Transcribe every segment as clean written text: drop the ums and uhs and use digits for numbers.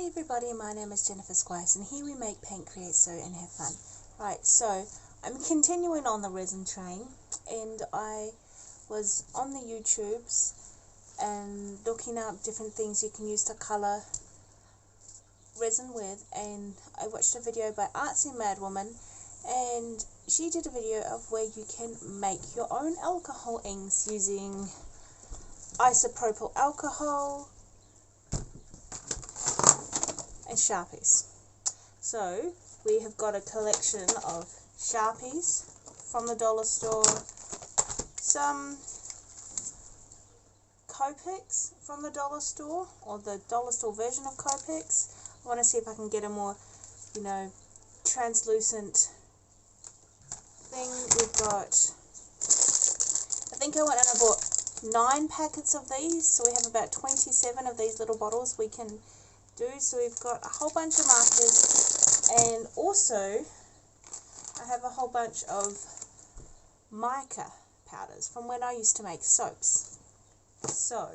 Hi everybody, my name is Jennifer Squires and here we make, paint, create, sew and have fun. Right, so I'm continuing on the resin train and I was on the YouTubes and looking up different things you can use to colour resin with, and I watched a video by Artsy Madwoman and she did a video of where you can make your own alcohol inks using isopropyl alcohol and sharpies. So we have got a collection of sharpies from the dollar store, some copics from the dollar store, or the dollar store version of copics. I want to see if I can get a more, translucent thing. We've got, I think I went and I bought 9 packets of these, so we have about 27 of these little bottles we can do. So we've got a whole bunch of markers, and also I have a whole bunch of mica powders from when I used to make soaps. So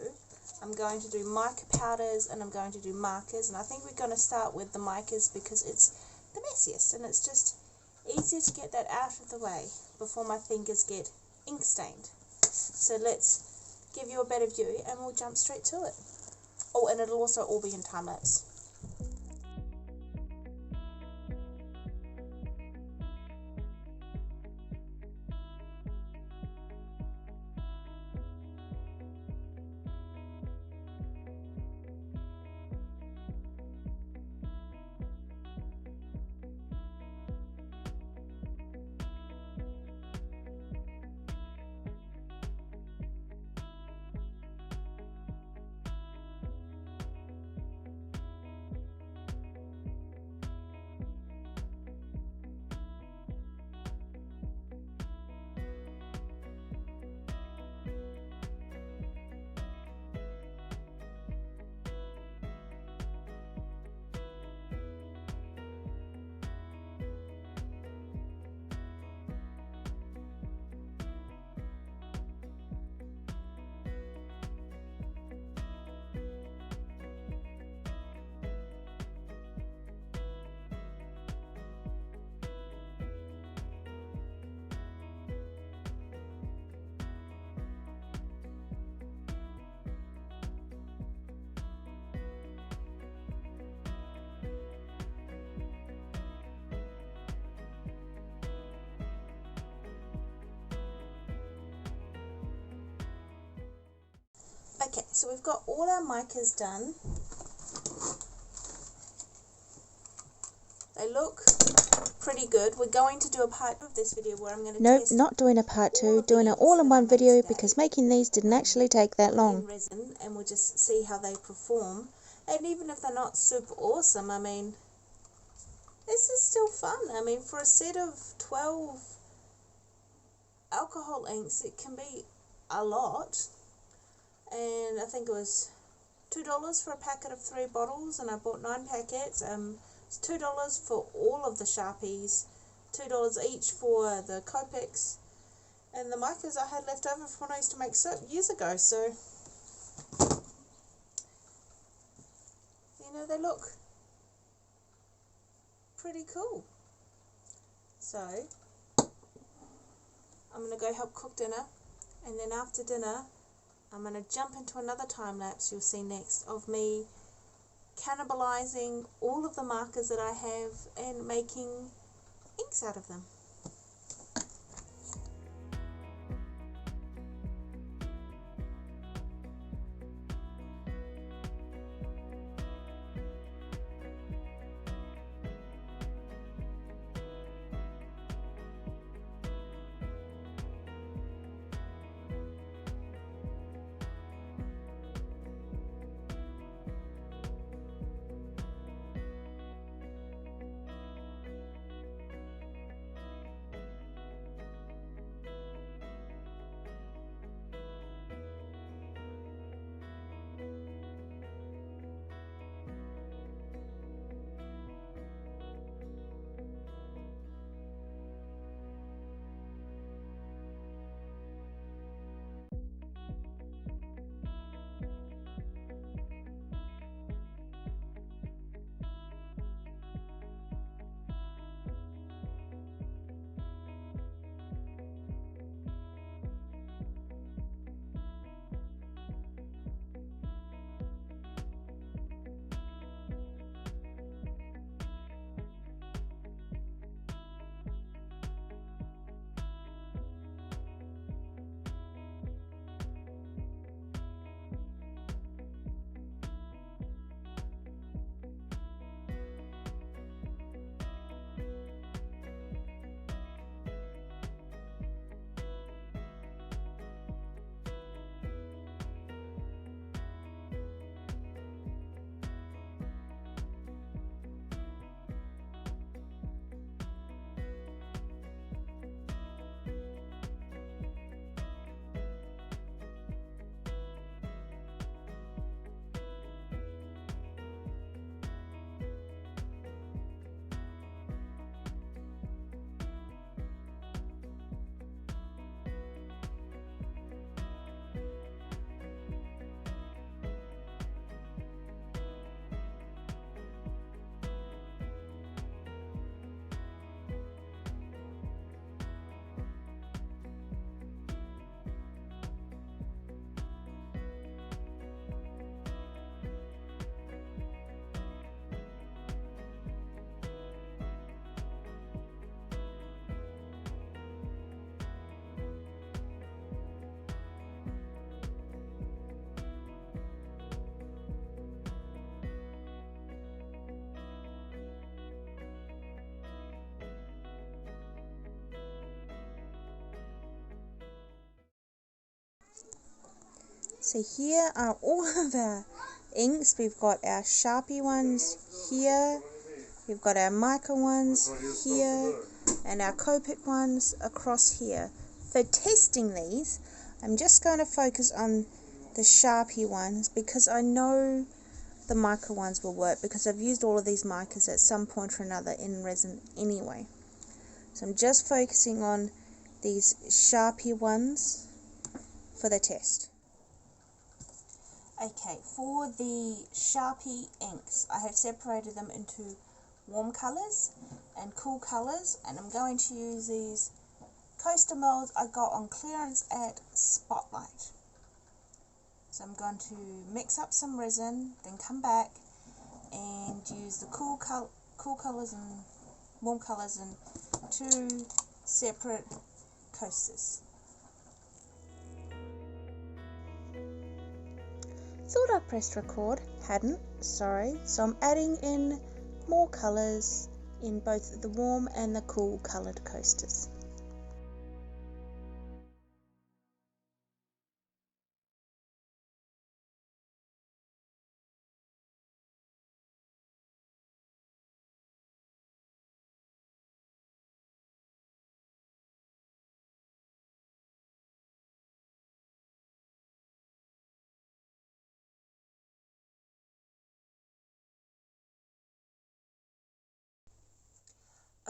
I'm going to do mica powders and I'm going to do markers, and I think we're going to start with the micas because it's the messiest and it's just easier to get that out of the way before my fingers get ink stained. So let's give you a better view and we'll jump straight to it. Oh, and it'll also all be in time lapse. Okay, so we've got all our micas done. They look pretty good. We're going to do a part of this video where I'm going to Nope, not doing a part 2, doing it all in one video because making these didn't actually take that long. Resin, and we'll just see how they perform. And even if they're not super awesome, I mean, this is still fun. I mean, for a set of 12 alcohol inks, it can be a lot. And I think it was $2 for a packet of 3 bottles, and I bought 9 packets. It's $2 for all of the sharpies, $2 each for the copics, and the micas I had left over from when I used to make soap years ago. So, they look pretty cool. So, I'm going to go help cook dinner, and then after dinner I'm going to jump into another time lapse you'll see next of me cannibalizing all of the markers that I have and making inks out of them. So here are all of our inks. We've got our Sharpie ones here, we've got our mica ones here, and our Copic ones across here. For testing these, I'm just going to focus on the Sharpie ones because I know the mica ones will work because I've used all of these micas at some point or another in resin anyway. So I'm just focusing on these Sharpie ones for the test. Okay, for the Sharpie inks, I have separated them into warm colours and cool colours, and I'm going to use these coaster molds I got on clearance at Spotlight. So I'm going to mix up some resin, then come back and use the cool colours and warm colours in two separate coasters. Thought I pressed record, hadn't, sorry. So I'm adding in more colours in both the warm and the cool coloured coasters.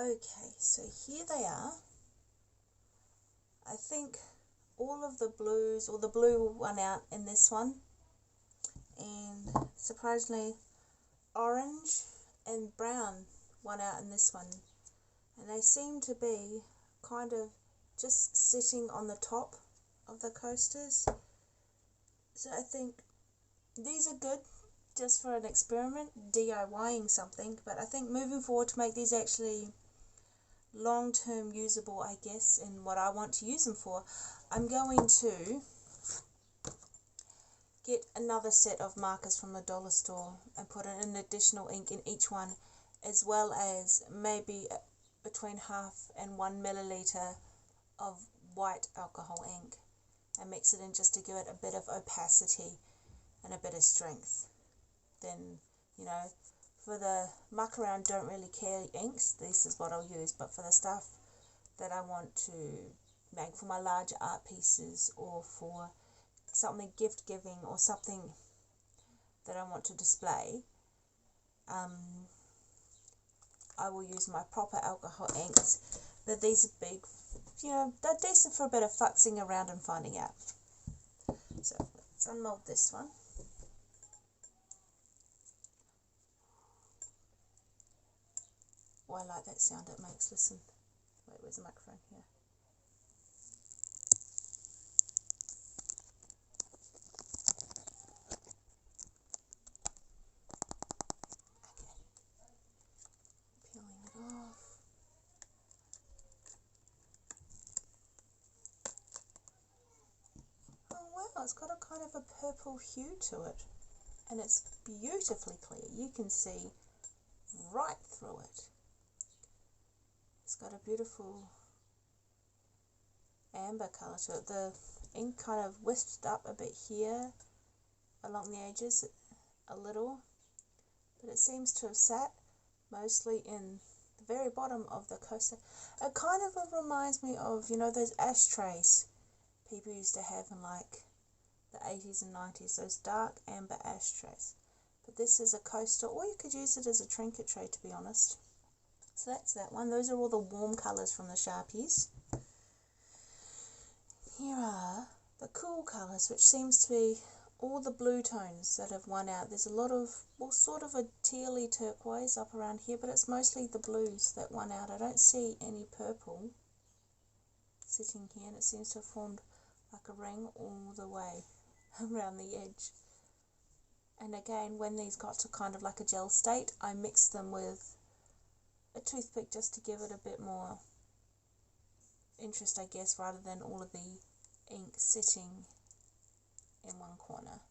Okay, so here they are. I think all of the blues, or the blue won out in this one, and surprisingly orange and brown won out in this one, and they seem to be kind of just sitting on the top of the coasters. So I think these are good just for an experiment, DIYing something, but I think moving forward to make these actually long-term usable, I guess, in what I want to use them for, I'm going to get another set of markers from the dollar store and put an additional ink in each one, as well as maybe between half and 1 milliliter of white alcohol ink, and mix it in just to give it a bit of opacity and a bit of strength. Then, you know, for the muck around, don't really care inks, this is what I'll use, but for the stuff that I want to make for my larger art pieces, or for something gift giving, or something that I want to display, I will use my proper alcohol inks. But these are big, you know, they're decent for a bit of futzing around and finding out. So let's unmold this one. Oh, I like that sound it makes. Listen. Wait, where's the microphone? Here. Okay. Peeling it off. Oh wow, it's got a kind of a purple hue to it. And it's beautifully clear. You can see right through it. It's got a beautiful amber colour to it. The ink kind of wisped up a bit here along the edges a little, but it seems to have sat mostly in the very bottom of the coaster. It kind of reminds me of, you know, those ashtrays people used to have in like the 80s and 90s, those dark amber ashtrays. But this is a coaster, or you could use it as a trinket tray, to be honest. So that's that one. Those are all the warm colours from the Sharpies. Here are the cool colours, which seems to be all the blue tones that have won out. There's a lot of, well, sort of a tealy turquoise up around here, but it's mostly the blues that won out. I don't see any purple sitting here, and it seems to have formed like a ring all the way around the edge. And again, when these got to kind of like a gel state, I mixed them with a toothpick just to give it a bit more interest, I guess, rather than all of the ink sitting in one corner.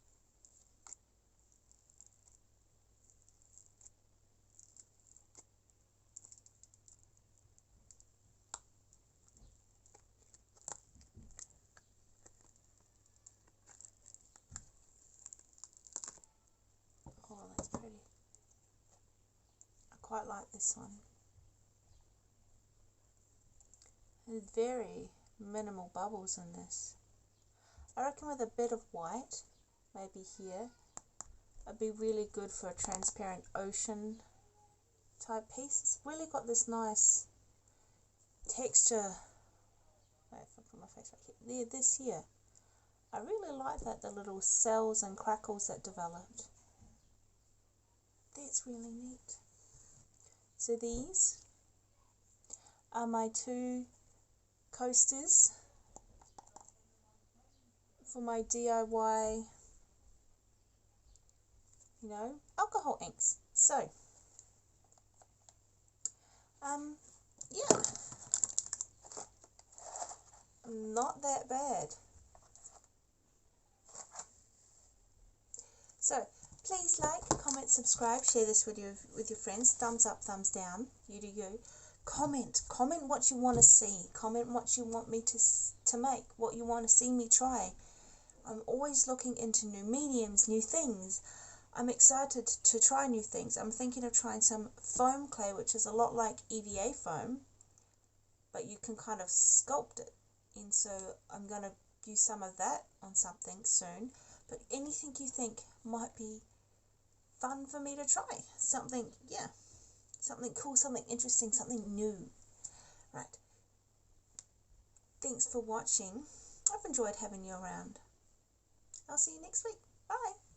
pretty. I quite like this one. There's very minimal bubbles in this. I reckon with a bit of white, maybe here, it'd be really good for a transparent ocean type piece. It's really got this nice texture. Wait, if I put my face right here. There, this here. I really like that, the little cells and crackles that developed. That's really neat. So these are my two coasters for my DIY, alcohol inks. So, yeah, not that bad. So, please like, comment, subscribe, share this video with your friends. Thumbs up, thumbs down, you do you. Comment what you want to see. Comment what you want me to make, what you want to see me try. I'm always looking into new mediums, new things. I'm excited to try new things. I'm thinking of trying some foam clay, which is a lot like EVA foam, but you can kind of sculpt it. And so I'm going to use some of that on something soon. But anything you think might be fun for me to try. Something cool, something interesting, something new. Right. Thanks for watching. I've enjoyed having you around. I'll see you next week. Bye.